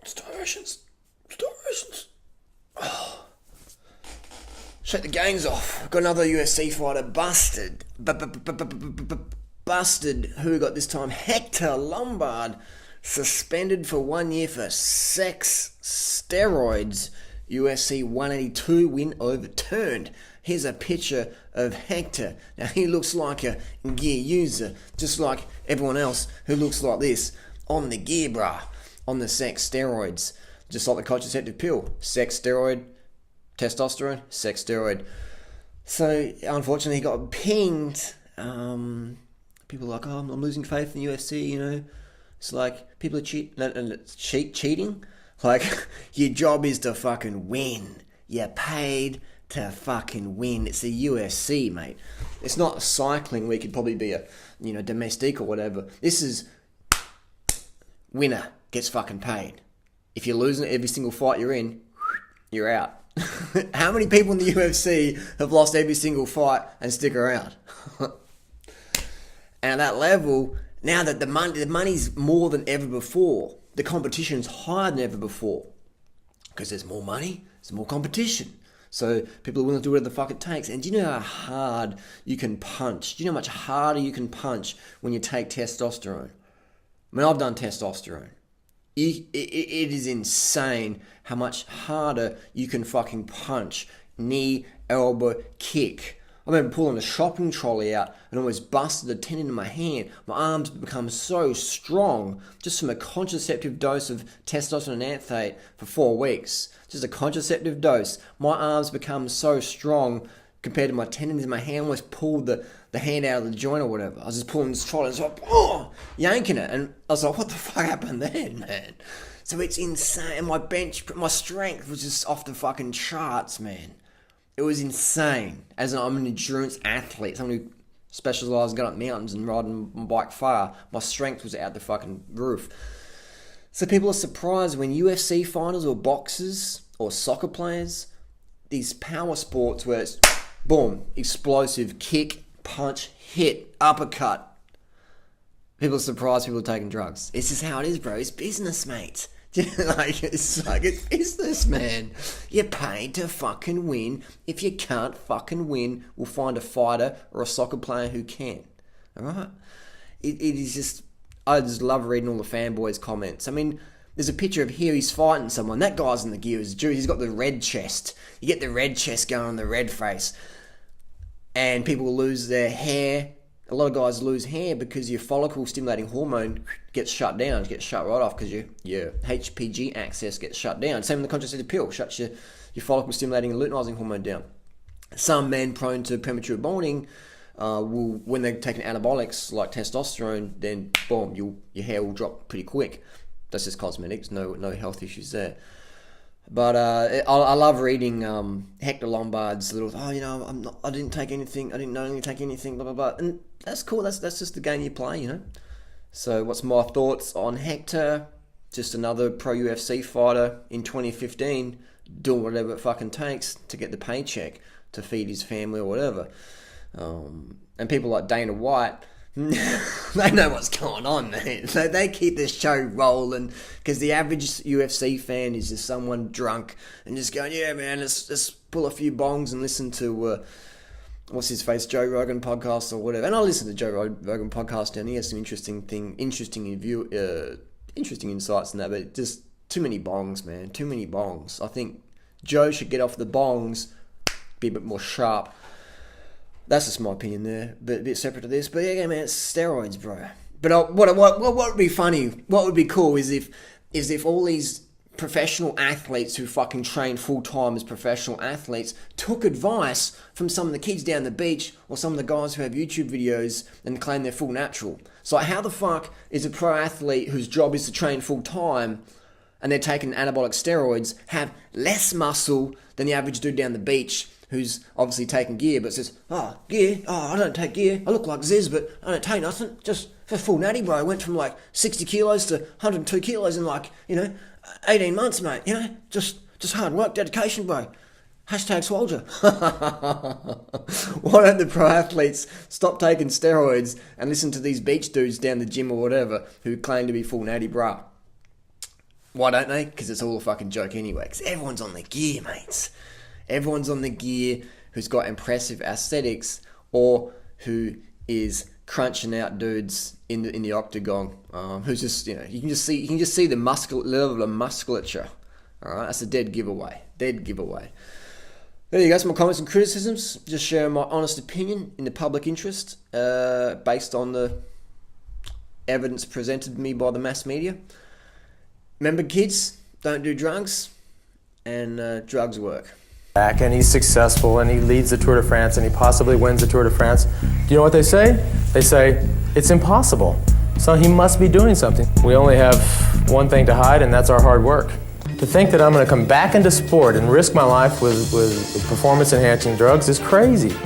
Starvations. Oh. Shake the gangs off. Got another UFC fighter busted. Busted. Who got this time? Hector Lombard. Suspended for 1 year for sex steroids. UFC 182 win overturned. Here's a picture of Hector. Now he looks like a gear user, just like everyone else who looks like this on the gear, brah. On the sex steroids. Just like the contraceptive pill. Sex steroid, testosterone, sex steroid. So unfortunately he got pinged. People are like, oh, I'm losing faith in the UFC, you know. It's like, people are cheating. Like, your job is to fucking win. You're paid to fucking win. It's the UFC, mate. It's not cycling where you could probably be a, domestique or whatever. This is winner gets fucking paid. If you're losing every single fight you're in, you're out. How many people in the UFC have lost every single fight and stick around? And at that level, now that the money's more than ever before, the competition's higher than ever before. Because there's more money, there's more competition. So people are willing to do whatever the fuck it takes. And do you know how hard you can punch? Do you know how much harder you can punch when you take testosterone? I mean, I've done testosterone. It is insane how much harder you can fucking punch. Knee, elbow, kick. I remember pulling a shopping trolley out and almost busted a tendon in my hand. My arms become so strong just from a contraceptive dose of testosterone and anthate for 4 weeks. Just a contraceptive dose. My arms become so strong compared to my tendons in my hand. I almost pulled the hand out of the joint or whatever. I was just pulling this trolley and it's like, yanking it. And I was like, what the fuck happened then, man? So it's insane. My strength was just off the fucking charts, man. It was insane. I'm an endurance athlete, someone who specialises in going up mountains and riding my bike far. My strength was out the fucking roof. So people are surprised when UFC fighters or boxers or soccer players, these power sports where it's boom, explosive, kick, punch, hit, uppercut. People are surprised people are taking drugs. It's just how it is, bro. It's business, mate. It's business, man. You're paid to fucking win. If you can't fucking win, we'll find a fighter or a soccer player who can. Alright? It is just, I just love reading all the fanboys' comments. I mean, there's a picture of here, he's fighting someone. That guy's in the gear. He's got the red chest. You get the red chest going on the red face. And people lose their hair. A lot of guys lose hair because your follicle-stimulating hormone gets shut down. It gets shut right off because your HPG access gets shut down. Same with the contraceptive pill. Shuts your follicle-stimulating and luteinizing hormone down. Some men prone to premature balding will, when they're taking anabolics like testosterone, then boom, your hair will drop pretty quick. That's just cosmetics. No health issues there. But I love reading Hector Lombard's little, I didn't take anything, I didn't knowingly take anything, blah, blah, blah. And that's cool, that's just the game you play, you know. So what's my thoughts on Hector? Just another pro UFC fighter in 2015 doing whatever it fucking takes to get the paycheck to feed his family or whatever. And people like Dana White, they know what's going on, man. So they keep this show rolling because the average UFC fan is just someone drunk and just going, yeah, man, let's pull a few bongs and listen to what's his face, Joe Rogan podcast or whatever. And I listen to Joe Rogan podcast and he has some interesting insights in that, but just too many bongs, man. Too many bongs. I think Joe should get off the bongs, be a bit more sharp. That's just my opinion there, but a bit separate to this. But yeah, man, it's steroids, bro. But what would be funny, what would be cool is if all these professional athletes who fucking train full-time as professional athletes took advice from some of the kids down the beach or some of the guys who have YouTube videos and claim they're full natural. So how the fuck is a pro athlete whose job is to train full-time and they're taking anabolic steroids have less muscle than the average dude down the beach who's obviously taking gear, but says, gear? I don't take gear. I look like Ziz, but I don't take nothing. Just for full natty, bro. I went from like 60 kilos to 102 kilos in like, 18 months, mate. Just hard work, dedication, bro. Hashtag soldier. Why don't the pro athletes stop taking steroids and listen to these beach dudes down the gym or whatever who claim to be full natty, bro? Why don't they? Because it's all a fucking joke anyway. Because everyone's on the gear, mates. Everyone's on the gear who's got impressive aesthetics or who is crunching out dudes in the octagon. Who's just, you can just see the level of musculature. All right, that's a dead giveaway. Dead giveaway. There you go. Some comments and criticisms. Just sharing my honest opinion in the public interest, based on the evidence presented to me by the mass media. Remember, kids, don't do drugs, and drugs work. And he's successful, and he leads the Tour de France, and he possibly wins the Tour de France. Do you know what they say? They say, it's impossible. So he must be doing something. We only have one thing to hide, and that's our hard work. To think that I'm going to come back into sport and risk my life with performance-enhancing drugs is crazy.